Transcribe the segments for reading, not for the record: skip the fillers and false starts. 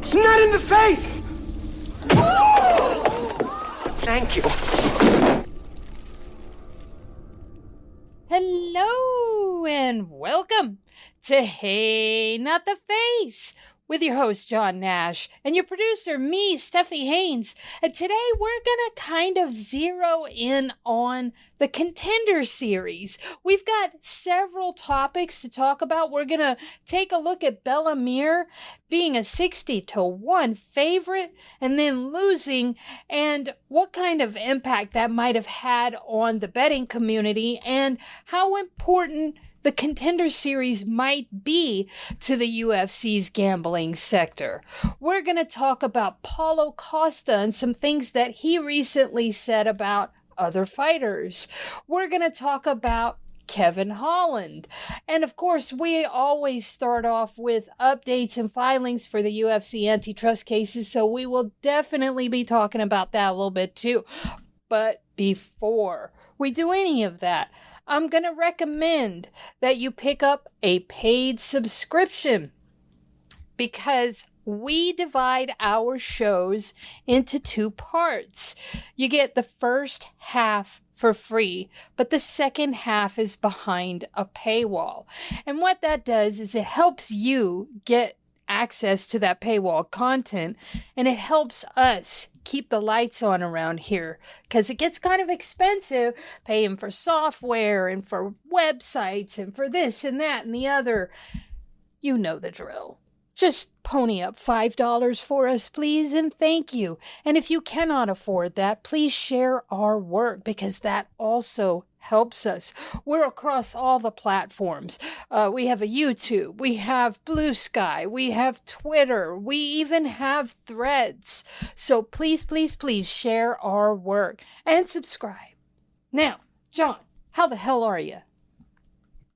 It's not in the face! Thank you. Hello and welcome to Hey Not the Face with your host John Nash and your producer me, Steffi Haynes. And today we're gonna kind of zero in on the Contender Series. We've got several topics to talk about. We're gonna take a look at Bellemere being a 60-1 favorite and then losing, and what kind of impact that might have had on the betting community and how important the Contender Series might be to the UFC's gambling sector. We're going to talk about Paulo Costa and some things that he recently said about other fighters. We're going to talk about Kevin Holland. And of course, we always start off with updates and filings for the UFC antitrust cases, so we will definitely be talking about that a little bit too. But before we do any of that, I'm going to recommend that you pick up a paid subscription because we divide our shows into two parts. You get the first half for free, but the second half is behind a paywall. And what that does is it helps you get access to that paywall content, and it helps us keep the lights on around here because it gets kind of expensive paying for software and for websites and for this and that and the other. You know the drill. Just pony up $5 for us, please, and thank you. And if you cannot afford that, please share our work because that also helps us. We're across all the platforms. We have a YouTube, we have Blue Sky, we have Twitter, we even have Threads. So please, please, please share our work and subscribe. Now, John, how the hell are you?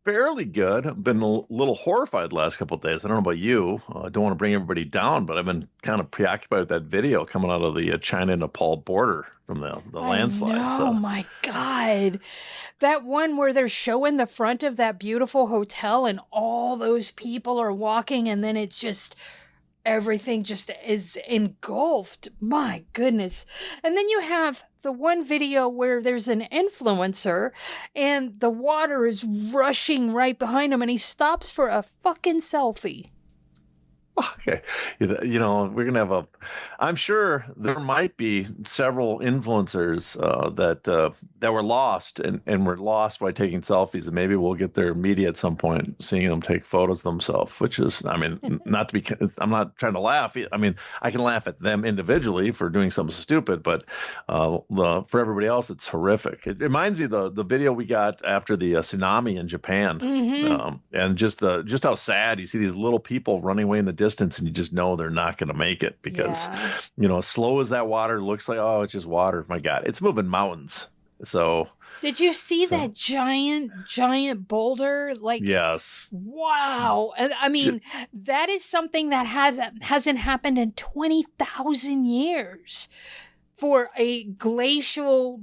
Fairly good. I've been a little horrified the last couple of days. I don't know about you. I don't want to bring everybody down, but I've been kind of preoccupied with that video coming out of the China-Nepal border from the landslide. Oh my God. That one where they're showing the front of that beautiful hotel and all those people are walking and then it's just everything just is engulfed. My goodness. And then you have the one video where there's an influencer and the water is rushing right behind him and he stops for a fucking selfie. Okay. You know, we're going to have I'm sure there might be several influencers that were lost and were lost by taking selfies. And maybe we'll get their media at some point, seeing them take photos of themselves, which is, I mean, I'm not trying to laugh. I mean, I can laugh at them individually for doing something stupid, but for everybody else, it's horrific. It reminds me of the video we got after the tsunami in Japan. Mm-hmm. And just how sad you see these little people running away in the distance and you just know they're not going to make it because, you know, as slow as that water looks like, oh, it's just water. My God, it's moving mountains. So did you see that giant boulder? Like, yes. Wow. I mean, that is something that hasn't happened in 20,000 years for a glacial,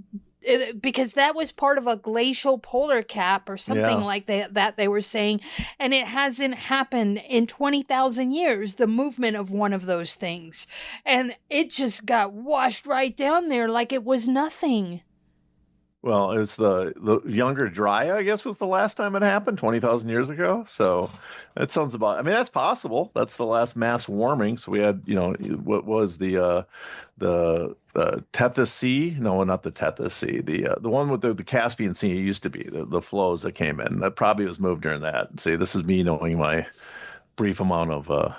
because that was part of a glacial polar cap or something like that they were saying. And it hasn't happened in 20,000 years, the movement of one of those things. And it just got washed right down there like it was nothing. Well, it was the Younger Dryas, I guess, was the last time it happened 20,000 years ago. So that sounds about, I mean, that's possible. That's the last mass warming. So we had, you know, what was the Tethys Sea? No, not the Tethys Sea. The one with the Caspian Sea used to be, the flows that came in. That probably was moved during that. See, this is me knowing my brief amount of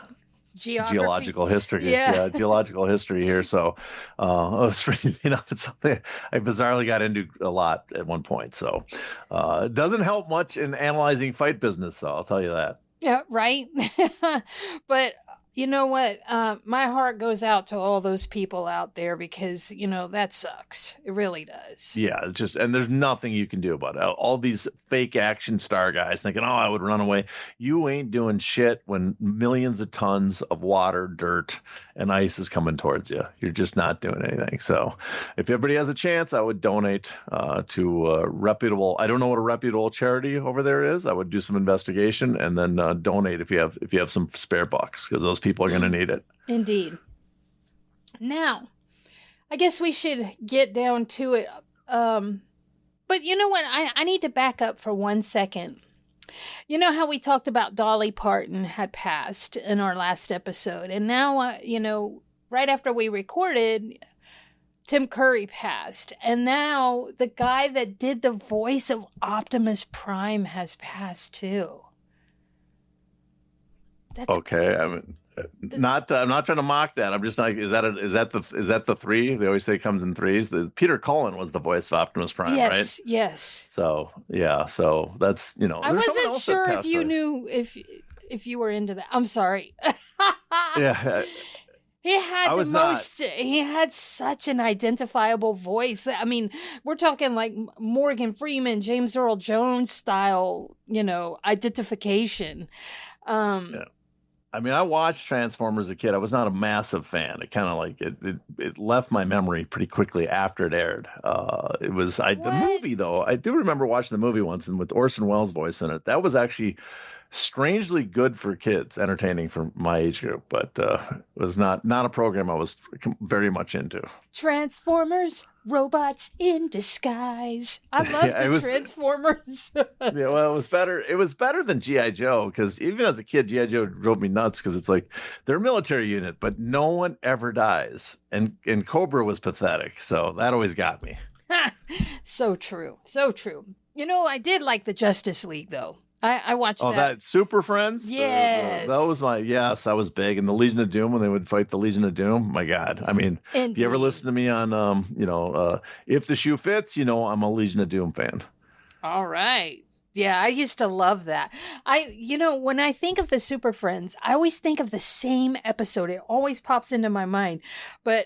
geological history. Geological history here. So it's it's something I bizarrely got into a lot at one point. So it doesn't help much in analyzing fight business, though. I'll tell you that. Yeah, right. But you know what? My heart goes out to all those people out there because, you know, that sucks. It really does. Yeah, it's just, and there's nothing you can do about it. All these fake action star guys thinking, oh, I would run away. You ain't doing shit when millions of tons of water, dirt, and ice is coming towards you. You're just not doing anything. So if everybody has a chance, I would donate to a reputable, I don't know what a reputable charity over there is. I would do some investigation and then donate if you have some spare bucks, because those people are going to need it. Indeed. Now, I guess we should get down to it. But you know what? I need to back up for 1 second. You know how we talked about Dolly Parton had passed in our last episode, and now, right after we recorded, Tim Curry passed, and now the guy that did the voice of Optimus Prime has passed too. That's okay. I mean, I'm not trying to mock that. I'm just like, is that the three? They always say it comes in threes. Peter Cullen was the voice of Optimus Prime, right? Yes. So yeah, so that's I wasn't sure if you knew if you were into that. I'm sorry. Yeah. He had such an identifiable voice. I mean, we're talking like Morgan Freeman, James Earl Jones style, identification. Yeah. I mean, I watched Transformers as a kid. I was not a massive fan. It kind of like it left my memory pretty quickly after it aired. The movie though. I do remember watching the movie once, and with Orson Welles' voice in it. That was actually strangely good for kids, entertaining for my age group, but it was not a program I was very much into. Transformers, robots in disguise. I love Transformers. Yeah, well, it was better. It was better than G.I. Joe, because even as a kid, G.I. Joe drove me nuts, because it's like they're a military unit, but no one ever dies, and Cobra was pathetic, so that always got me. So true. I did like the Justice League though. I watched that. Oh, that Super Friends? Yes. That was I was big. And the Legion of Doom, when they would fight the Legion of Doom, my God. I mean, Indeed. If you ever listen to me on, If the Shoe Fits, I'm a Legion of Doom fan. All right. Yeah, I used to love that. When I think of the Super Friends, I always think of the same episode. It always pops into my mind. But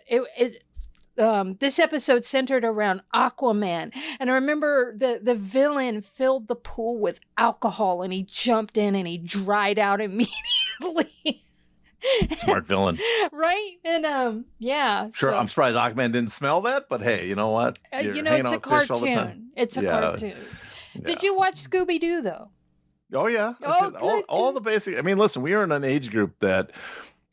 this episode centered around Aquaman, and I remember the villain filled the pool with alcohol, and he jumped in and he dried out immediately. Smart villain, right? And yeah, sure. So, I'm surprised Aquaman didn't smell that, but hey, you know what? It's a cartoon. It's a cartoon. Yeah. Did you watch Scooby-Doo though? Oh yeah. All the basic. I mean, listen, we are in an age group that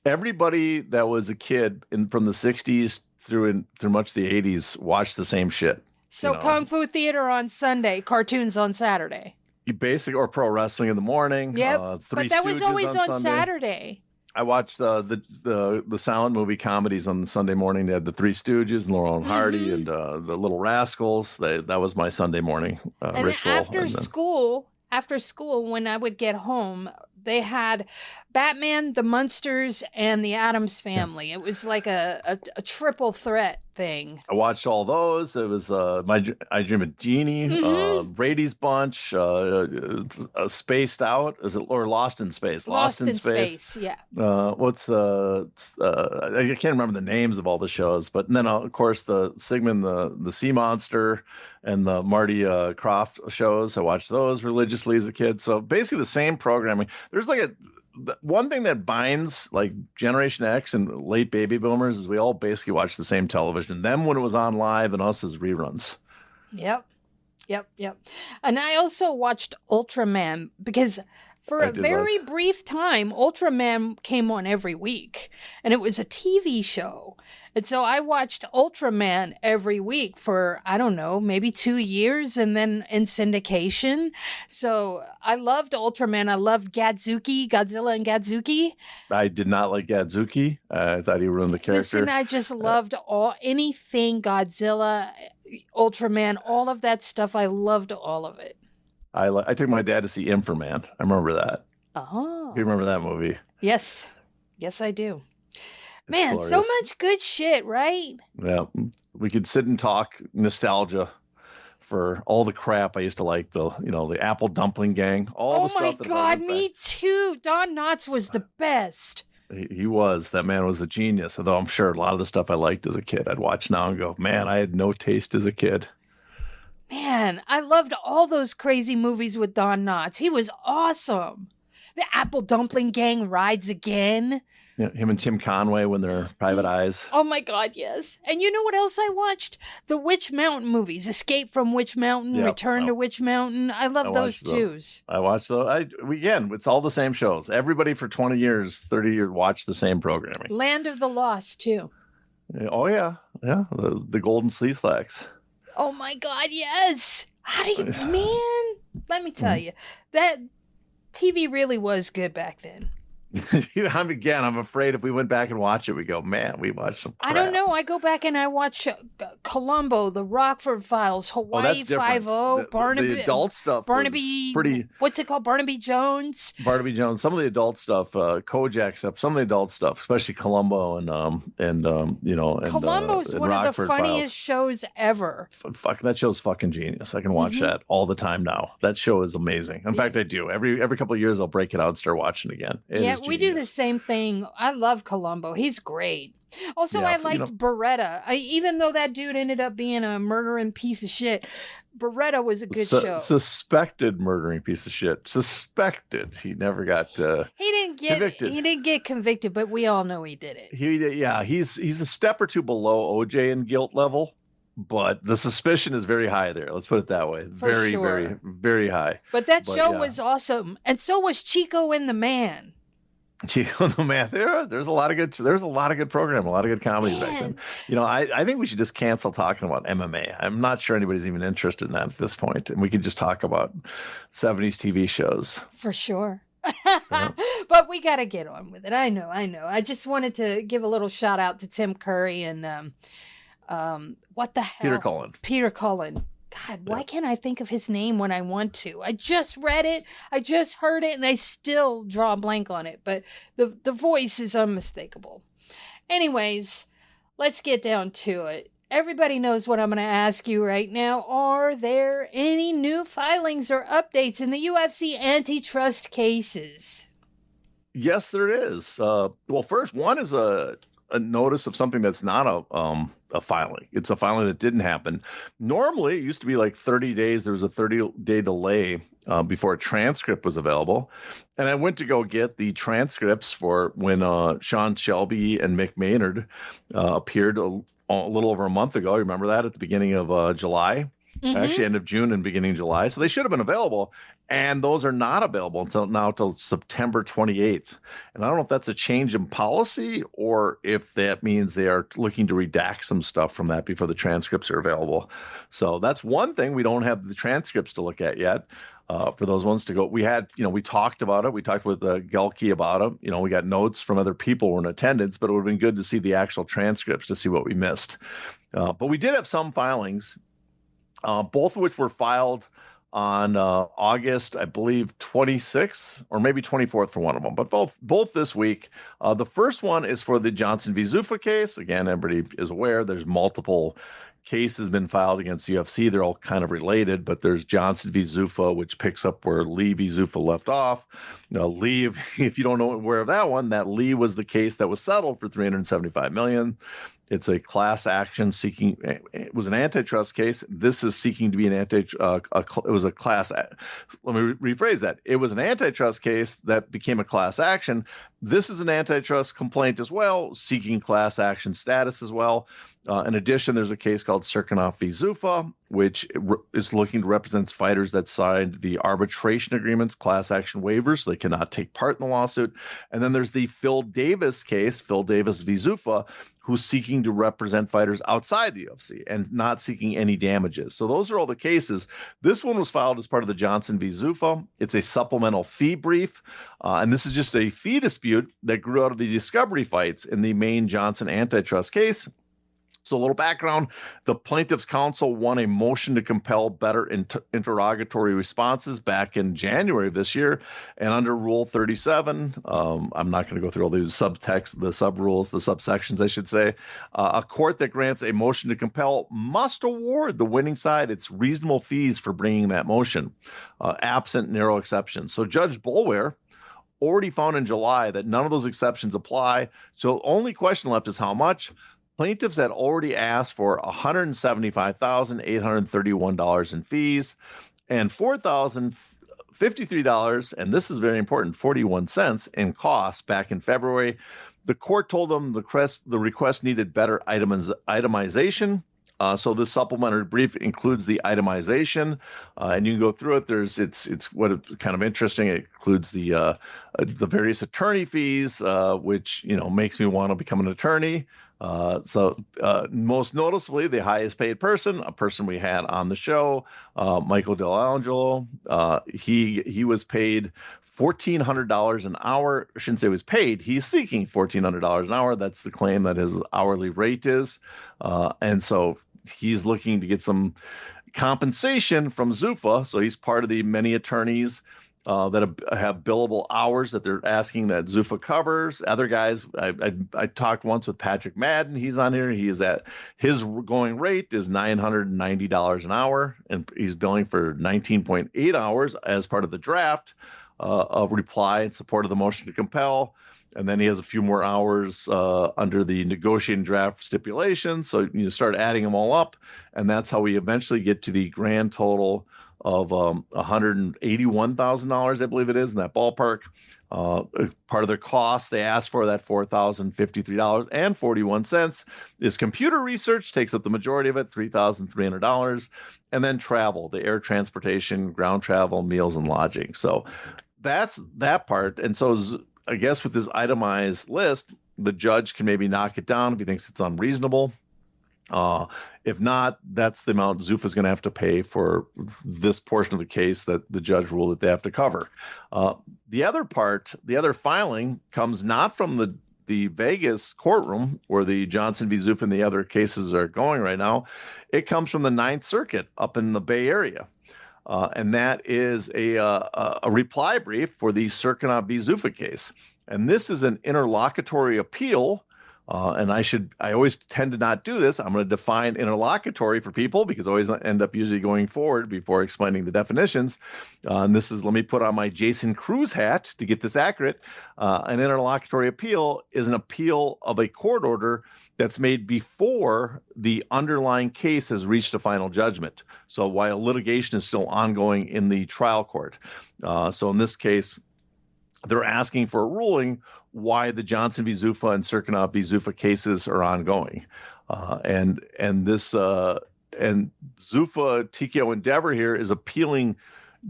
everybody that was a kid from the 60s through much of the 80s watched the same shit. So Kung Fu Theater on Sunday, cartoons on Saturday. You or pro wrestling in the morning. Yep, but that was always on Saturday. I watched the silent movie comedies on the Sunday morning. They had the Three Stooges and Laurel and Hardy and the Little Rascals. That was my Sunday morning ritual. After school, when I would get home, they had Batman, the Munsters, and the Addams Family. It was like a triple threat thing. I watched all those. It was I Dream of Jeannie, Brady's Bunch, Spaced Out. Is it or Lost in Space? Lost in Space. Yeah. I can't remember the names of all the shows, but then of course the Sigmund the Sea Monster and the Marty Croft shows. I watched those religiously as a kid. So basically the same programming. There's like one thing that binds like Generation X and late baby boomers is we all basically watch the same television. Them when it was on live and us as reruns. Yep. And I also watched Ultraman because for a very brief time, Ultraman came on every week, and it was a TV show. And so I watched Ultraman every week for, I don't know, maybe 2 years, and then in syndication. So I loved Ultraman. I loved Godzilla and Gadzuki. I did not like Gadzuki. I thought he ruined the character. Listen, I just loved anything Godzilla, Ultraman, all of that stuff. I loved all of it. I took my dad to see Inframan. I remember that. Oh. You remember that movie? Yes, I do. Man, glorious. So much good shit, right? Yeah. We could sit and talk nostalgia for all the crap I used to like, the Apple Dumpling Gang, all the stuff. Oh my God, me too. Don Knotts was the best. He was. That man was a genius. Although I'm sure a lot of the stuff I liked as a kid, I'd watch now and go, man, I had no taste as a kid. Man, I loved all those crazy movies with Don Knotts. He was awesome. The Apple Dumpling Gang rides again. Yeah, him and Tim Conway when they're Private Eyes. Oh my God, yes. And you know what else I watched? The Witch Mountain movies. Escape from Witch Mountain, Yep. Return to Witch Mountain. I love those too. I watched those. Again, it's all the same shows. Everybody for 20 years, 30 years watched the same programming. Land of the Lost too. Oh yeah. Yeah. The Golden Sea Slacks. Oh my God, yes. How do you, man, let me tell you, that TV really was good back then. I'm afraid if we went back and watched it, we go, man, we watched some crap. I don't know. I go back and I watch Columbo, The Rockford Files, Hawaii Five-0, Barnaby. The adult stuff Barnaby, pretty. What's it called? Barnaby Jones? Barnaby Jones. Some of the adult stuff, Kojak stuff, some of the adult stuff, especially Columbo and Columbo's one of the funniest shows ever. Fuck, that show's fucking genius. I can watch that all the time now. That show is amazing. In fact, I do. Every couple of years, I'll break it out and start watching it again. We do the same thing. I love Columbo. He's great. Also, I liked Beretta. Even though that dude ended up being a murdering piece of shit, Beretta was a good show. Suspected murdering piece of shit. Suspected. He never got convicted. He didn't get convicted, but we all know he did it. He's a step or two below OJ in guilt level. But the suspicion is very high there. Let's put it that way. Very, very high. But that show was awesome. And so was Chico and the Man. Chico and the Man. There's a lot of good program, a lot of good comedies back then. I think we should just cancel talking about MMA. I'm not sure anybody's even interested in that at this point. And we could just talk about 70s TV shows. For sure. But we got to get on with it. I know. I just wanted to give a little shout out to Tim Curry and what the hell? Peter Cullen. God, why can't I think of his name when I want to? I just read it, I just heard it, and I still draw a blank on it. But the voice is unmistakable. Anyways, let's get down to it. Everybody knows what I'm going to ask you right now. Are there any new filings or updates in the UFC antitrust cases? Yes, there is. Well, first, one is a notice of something that's not a filing. It's a filing that didn't happen. Normally, it used to be like 30 days. There was a 30-day delay before a transcript was available. And I went to go get the transcripts for when Sean Shelby and Mick Maynard appeared a little over a month ago. Remember that at the beginning of July? Mm-hmm. Actually, end of June and beginning of July. So they should have been available. And those are not available until September 28th. And I don't know if that's a change in policy or if that means they are looking to redact some stuff from that before the transcripts are available. So that's one thing. We don't have the transcripts to look at yet for those ones to go. We had, we talked about it. We talked with Gelke about it. We got notes from other people who were in attendance, but it would have been good to see the actual transcripts to see what we missed. But we did have some filings, both of which were filed on August, I believe, 26th or maybe 24th for one of them, but both this week. The first one is for the Johnson v. Zuffa case. Again, everybody is aware there's multiple cases been filed against UFC. They're all kind of related, but there's Johnson v. Zuffa, which picks up where Lee v. Zuffa left off. Lee, if you don't know aware of that one, that Lee was the case that was settled for $375 million. It's a class action seeking. It was an antitrust case. This is seeking to be an it was a class. Let me rephrase that. It was an antitrust case that became a class action. This is an antitrust complaint as well, seeking class action status as well. In addition, there's a case called Sirkunov v. Zuffa, which is looking to represent fighters that signed the arbitration agreements, class action waivers, so they cannot take part in the lawsuit. And then there's the Phil Davis case, Phil Davis v. Zuffa, who's seeking to represent fighters outside the UFC and not seeking any damages. So those are all the cases. This one was filed as part of the Johnson v. Zuffa. It's a supplemental fee brief. And this is just a fee dispute that grew out of the discovery fights in the main Johnson antitrust case. So a little background, the plaintiff's counsel won a motion to compel better interrogatory responses back in January of this year. And under Rule 37, I'm not going to go through all the subtext, the sub-rules, the subsections, I should say. A court that grants a motion to compel must award the winning side its reasonable fees for bringing that motion, absent narrow exceptions. So Judge Boulware already found in July that none of those exceptions apply. So the only question left is how much. Plaintiffs had already asked for $175,831 in fees and $4,000 $53, and this is very important, 41 cents in costs back in February. The court told them the request needed better itemization. So this supplementary brief includes the itemization, and you can go through it. It's kind of interesting. It includes the various attorney fees, which makes me want to become an attorney. So most noticeably, the highest paid person, a person we had on the show, Michael Delangelo. He was paid $1,400 an hour. I shouldn't say was paid. He's seeking $1,400 an hour. That's the claim that his hourly rate is, and so he's looking to get some compensation from Zuffa. So he's part of the many attorneys that have billable hours that they're asking that Zuffa covers. Other guys, I talked once with Patrick Madden. He's on here. He is at his going rate is $990 an hour, and he's billing for 19.8 hours as part of the draft of reply in support of the motion to compel. And then he has a few more hours under the negotiating draft stipulations. So you start adding them all up, and that's how we eventually get to the grand total of $181,000, I believe it is, in that ballpark. Part of their cost, they asked for that $4,053.41 is computer research, takes up the majority of it, $3,300, and then travel, the air transportation, ground travel, meals, and lodging. So that's that part. And so I guess with this itemized list, the judge can maybe knock it down if he thinks it's unreasonable. If not, that's the amount Zuffa is going to have to pay for this portion of the case that the judge ruled that they have to cover. The other filing comes not from the Vegas courtroom where the Johnson v. Zuffa and the other cases are going right now. It comes from the Ninth Circuit up in the Bay Area. And that is a reply brief for the Circana v. Zuffa case. And this is an interlocutory appeal. And I always tend to not do this. I'm going to define interlocutory for people because I always end up usually going forward before explaining the definitions. And this is, let me put on my Jason Cruz hat to get this accurate. An interlocutory appeal is an appeal of a court order that's made before the underlying case has reached a final judgment. So while litigation is still ongoing in the trial court. So in this case, they're asking for a ruling why the Johnson v. Zuffa and Circana v. Zuffa cases are ongoing. And Zuffa TKO Endeavor here is appealing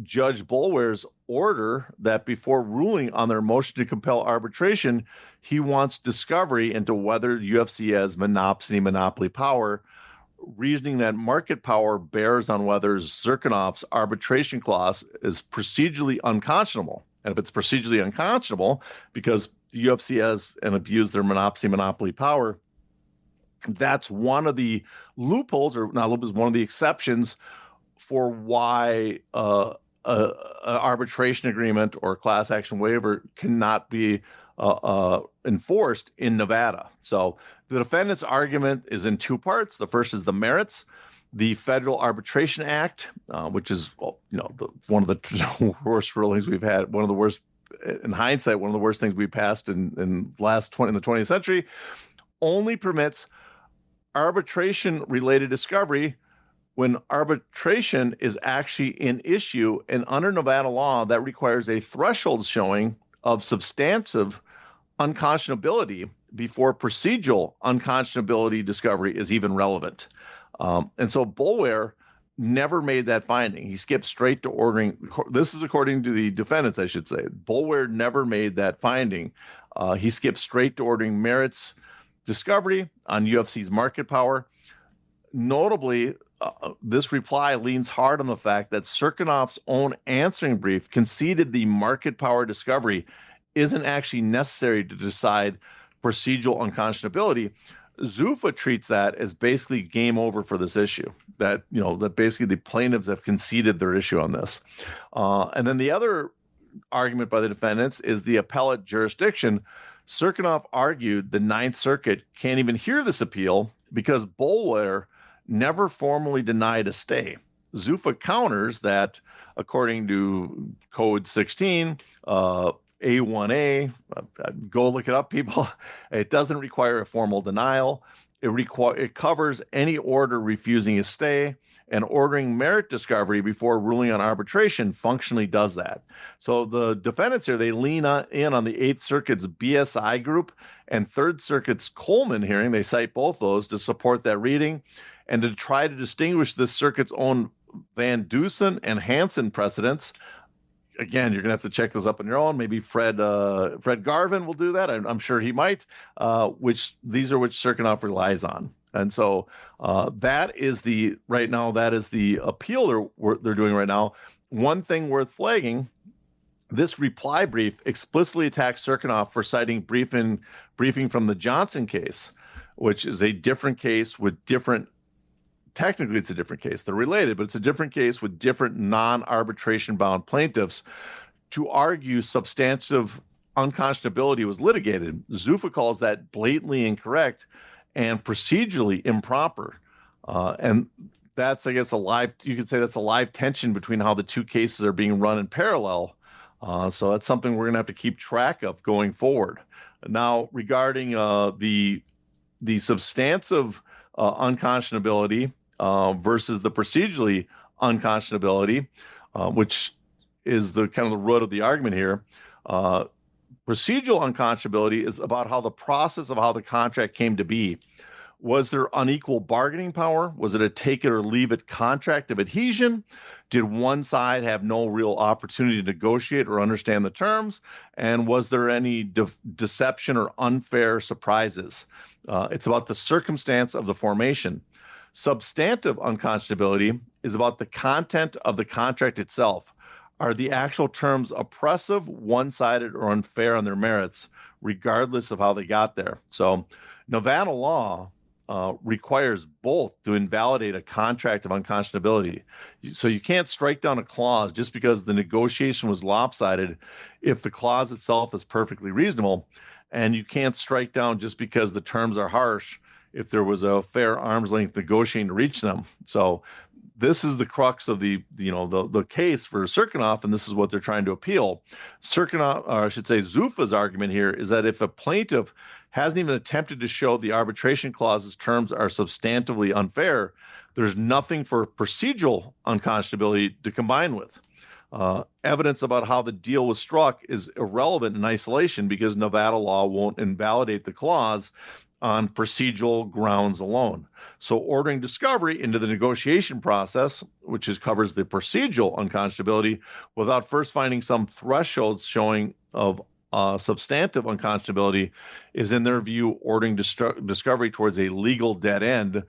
Judge Boulware's order that before ruling on their motion to compel arbitration, he wants discovery into whether UFC has monopoly power, reasoning that market power bears on whether Zirkonov's arbitration clause is procedurally unconscionable. And if it's procedurally unconscionable because the UFC has and abused their monopoly power, that's one of the loopholes, or not loopholes, one of the exceptions for why an arbitration agreement or class action waiver cannot be enforced in Nevada. So the defendant's argument is in two parts. The first is the merits. The Federal Arbitration Act, which is one of the worst rulings we've had, one of the worst, in hindsight, one of the worst things we passed in the 20th century, only permits arbitration-related discovery when arbitration is actually an issue, and under Nevada law, that requires a threshold showing of substantive unconscionability before procedural unconscionability discovery is even relevant. And so Boulware never made that finding. He skipped straight to ordering. This is according to the defendants, I should say. Boulware never made that finding. He skipped straight to ordering merits discovery on UFC's market power. Notably, this reply leans hard on the fact that Cirkonov's own answering brief conceded the market power discovery isn't actually necessary to decide procedural unconscionability. Zuffa treats that as basically game over for this issue, that basically the plaintiffs have conceded their issue on this. And then the other argument by the defendants is the appellate jurisdiction. Cirkonov argued the Ninth Circuit can't even hear this appeal because Boulware never formally denied a stay. Zuffa counters that, according to Code 16, A1A, go look it up, people. It doesn't require a formal denial. It covers any order refusing a stay, and ordering merit discovery before ruling on arbitration functionally does that. So the defendants here, they lean in on the 8th Circuit's BSI group and 3rd Circuit's Coleman hearing. They cite both those to support that reading and to try to distinguish this circuit's own Van Dusen and Hansen precedents. Again, you're going to have to check those up on your own. Maybe Fred Garvin will do that. I'm sure he might, which Cirkunov relies on. And so that is the appeal they're doing right now. One thing worth flagging, this reply brief explicitly attacks Cirkunov for citing briefing from the Johnson case, which is a different case with different. Technically, it's a different case. They're related, but it's a different case with different non-arbitration bound plaintiffs to argue substantive unconscionability was litigated. Zuffa calls that blatantly incorrect and procedurally improper. And that's, I guess, you could say that's a live tension between how the two cases are being run in parallel. So that's something we're going to have to keep track of going forward. Now, regarding the substantive unconscionability versus the procedurally unconscionability, which is the kind of the root of the argument here. Procedural unconscionability is about how the process of how the contract came to be. Was there unequal bargaining power? Was it a take it or leave it contract of adhesion? Did one side have no real opportunity to negotiate or understand the terms? And was there any deception or unfair surprises? It's about the circumstance of the formation. Substantive unconscionability is about the content of the contract itself. Are the actual terms oppressive, one-sided, or unfair on their merits, regardless of how they got there? So Nevada law requires both to invalidate a contract of unconscionability. So you can't strike down a clause just because the negotiation was lopsided if the clause itself is perfectly reasonable, and you can't strike down just because the terms are harsh if there was a fair arm's length negotiating to reach them. So this is the crux of the case for Cirkunov, and this is what they're trying to appeal. Zuffa's argument here is that if a plaintiff hasn't even attempted to show the arbitration clause's terms are substantively unfair, there's nothing for procedural unconscionability to combine with. Evidence about how the deal was struck is irrelevant in isolation because Nevada law won't invalidate the clause on procedural grounds alone. So ordering discovery into the negotiation process, which covers the procedural unconscionability, without first finding some thresholds showing of substantive unconscionability, is in their view ordering discovery towards a legal dead end.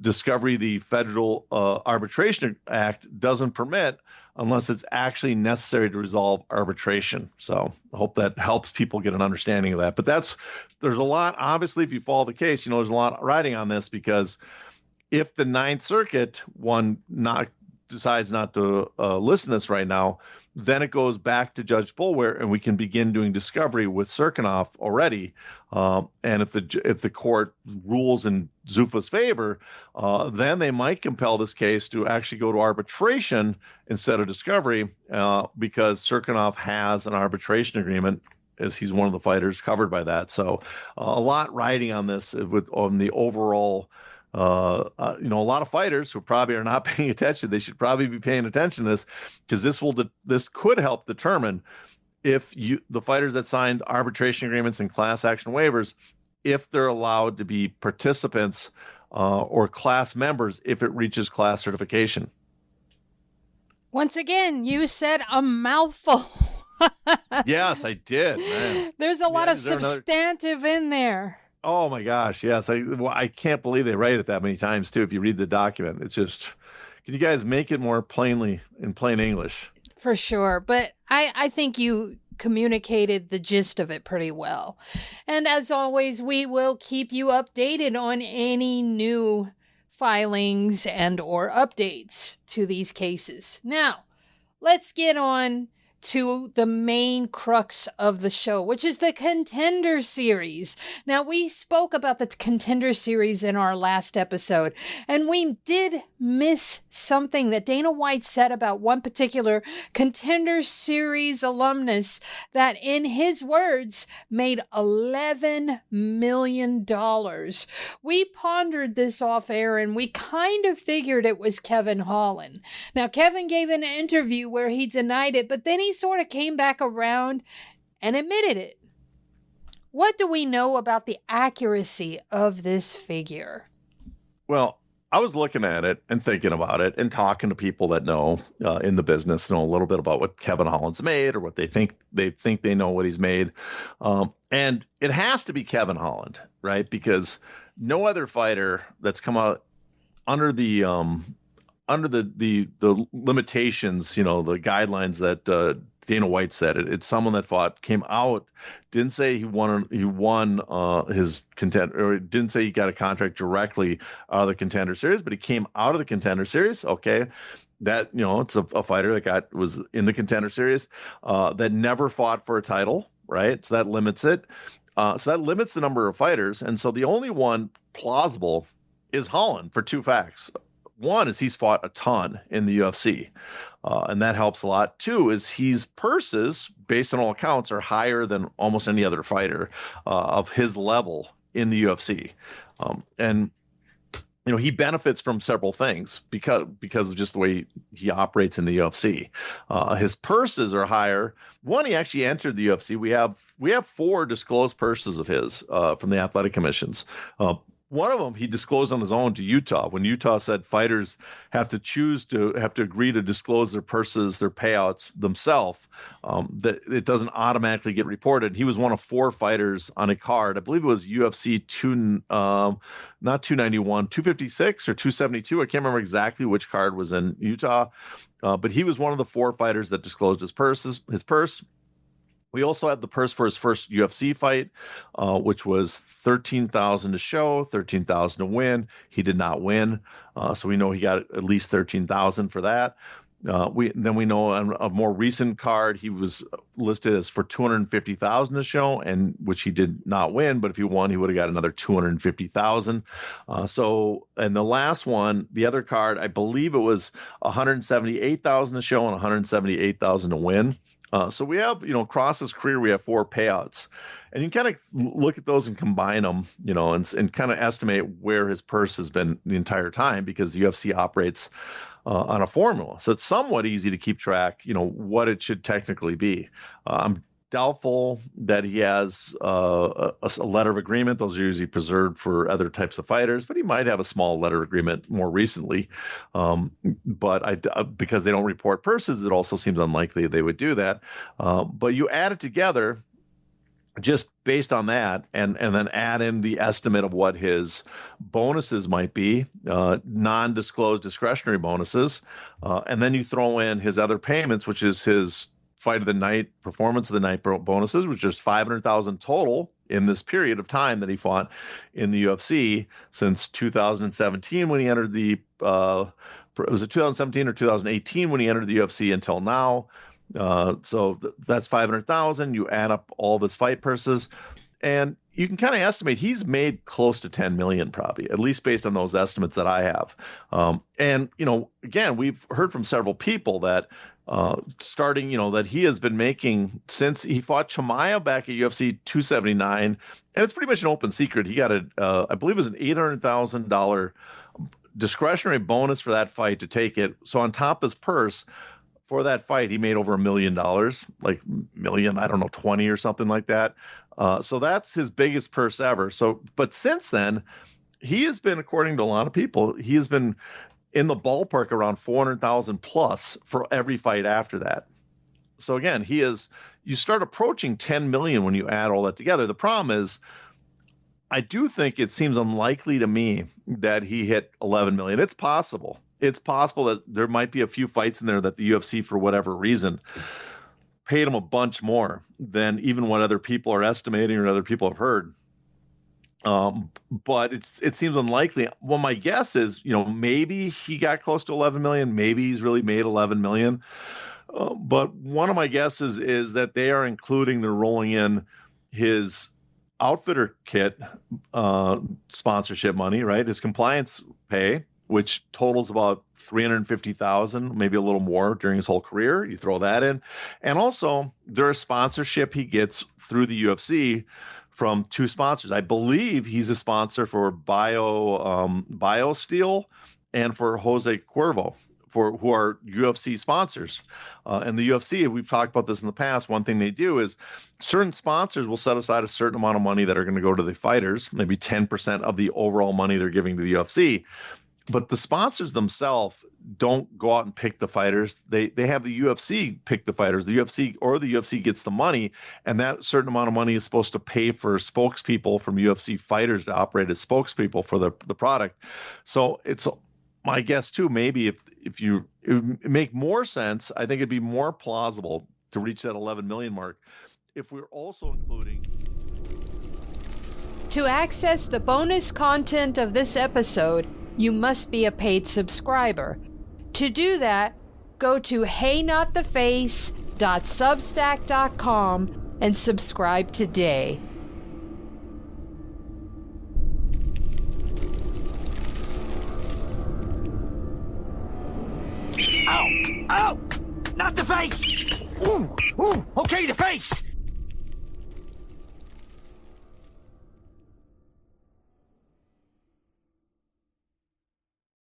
Discovery the Federal Arbitration Act doesn't permit unless it's actually necessary to resolve arbitration. So I hope that helps people get an understanding of that. But there's a lot, obviously, if you follow the case, there's a lot riding on this, because if the Ninth Circuit decides not to listen to this right now, then it goes back to Judge Boulware, and we can begin doing discovery with Cirkunov already. And if the court rules in Zuffa's favor, then they might compel this case to actually go to arbitration instead of discovery, because Cirkunov has an arbitration agreement, as he's one of the fighters covered by that. So a lot riding on this on the overall. A lot of fighters who probably are not paying attention. They should probably be paying attention to this, because this could help determine if the fighters that signed arbitration agreements and class action waivers, if they're allowed to be participants or class members if it reaches class certification. Once again, you said a mouthful. Yes, I did, man. There's a lot of substantive in there. Oh my gosh, yes. I can't believe they write it that many times too. If you read the document, it's just, can you guys make it more plainly in plain English? For sure. But I think you communicated the gist of it pretty well. And as always, we will keep you updated on any new filings and or updates to these cases. Now, let's get on to the main crux of the show, which is the Contender Series. Now, we spoke about the Contender Series in our last episode, and we did miss something that Dana White said about one particular Contender Series alumnus that, in his words, made $11 million. We pondered this off air, and we kind of figured it was Kevin Holland. Now, Kevin gave an interview where he denied it, but then he sort of came back around and admitted it. What do we know about the accuracy of this figure? Well, I was looking at it and thinking about it and talking to people that know in the business, know a little bit about what Kevin Holland's made or what they think they know what he's made. And it has to be Kevin Holland, right? Because no other fighter that's come out under the limitations, the guidelines that Dana White said. It's someone that came out, didn't say he won his contender, or didn't say he got a contract directly out of the Contender Series, but he came out of the Contender Series. Okay. That, it's a fighter that was in the Contender Series that never fought for a title, right? So that limits it. So that limits the number of fighters. And so the only one plausible is Holland for two facts. One is he's fought a ton in the UFC, and that helps a lot. Two is his purses, based on all accounts, are higher than almost any other fighter of his level in the UFC. And he benefits from several things because of just the way he operates in the UFC. His purses are higher. One, he actually entered the UFC. We have 4 disclosed purses of his from the athletic commissions. One of them he disclosed on his own to Utah when Utah said fighters have to agree to disclose their purses, their payouts themselves, that it doesn't automatically get reported. He was one of 4 fighters on a card. I believe it was UFC not 291, 256 or 272. I can't remember exactly which card was in Utah, but he was one of the 4 fighters that disclosed his purse. We also have the purse for his first UFC fight, which was $13,000 to show, $13,000 to win. He did not win, so we know he got at least $13,000 for that. We know on a more recent card he was listed as for $250,000 to show, and which he did not win. But if he won, he would have got another $250,000. So, and the last one, the other card, I believe it was $178,000 to show and $178,000 to win. So we have, across his career, we have 4 payouts, and you kind of look at those and combine them, and kind of estimate where his purse has been the entire time, because the UFC operates on a formula. So it's somewhat easy to keep track, what it should technically be. I'm doubtful that he has a letter of agreement. Those are usually preserved for other types of fighters, but he might have a small letter of agreement more recently. But because they don't report purses, it also seems unlikely they would do that. But you add it together just based on that, and then add in the estimate of what his bonuses might be, non-disclosed discretionary bonuses, and then you throw in his other payments, which is his fight of the night, performance of the night bonuses, which is $500,000 total in this period of time that he fought in the UFC since 2017 when he entered was it 2017 or 2018 when he entered the UFC until now. So that's $500,000. You add up all of his fight purses, and you can kind of estimate he's made close to 10 million, probably, at least based on those estimates that I have. And again, we've heard from several people that that he has been making since he fought Chimaev back at UFC 279, and it's pretty much an open secret. He got I believe it was an $800,000 discretionary bonus for that fight to take it. So on top of his purse for that fight, he made over $1 million, like million, I don't know, 20 or something like that. So that's his biggest purse ever. So, but since then, he has been, according to a lot of people, he has been in the ballpark around 400,000 plus for every fight after that. So again, you start approaching 10 million when you add all that together. The problem is, I do think it seems unlikely to me that he hit 11 million. It's possible. It's possible that there might be a few fights in there that the UFC, for whatever reason, paid him a bunch more than even what other people are estimating or other people have heard. But it seems unlikely. Well, my guess is, maybe he got close to 11 million. Maybe he's really made 11 million. But one of my guesses is that they're rolling in his outfitter kit sponsorship money, right? His compliance pay, which totals about $350,000, maybe a little more during his whole career. You throw that in. And also there's sponsorship he gets through the UFC from two sponsors. I believe he's a sponsor for BioSteel and for Jose Cuervo, who are UFC sponsors. And the UFC, we've talked about this in the past, one thing they do is certain sponsors will set aside a certain amount of money that are going to go to the fighters, maybe 10% of the overall money they're giving to the UFC. But the sponsors themselves don't go out and pick the fighters. They have the UFC pick the fighters. The UFC gets the money, and that certain amount of money is supposed to pay for spokespeople from UFC fighters to operate as spokespeople for the product. So it's my guess too, maybe if you it would make more sense, I think it'd be more plausible to reach that 11 million mark if we're also including. To access the bonus content of this episode, you must be a paid subscriber. To do that, go to heynottheface.substack.com and subscribe today. Ow! Ow! Not the face! Ooh! Ooh! Okay, the face!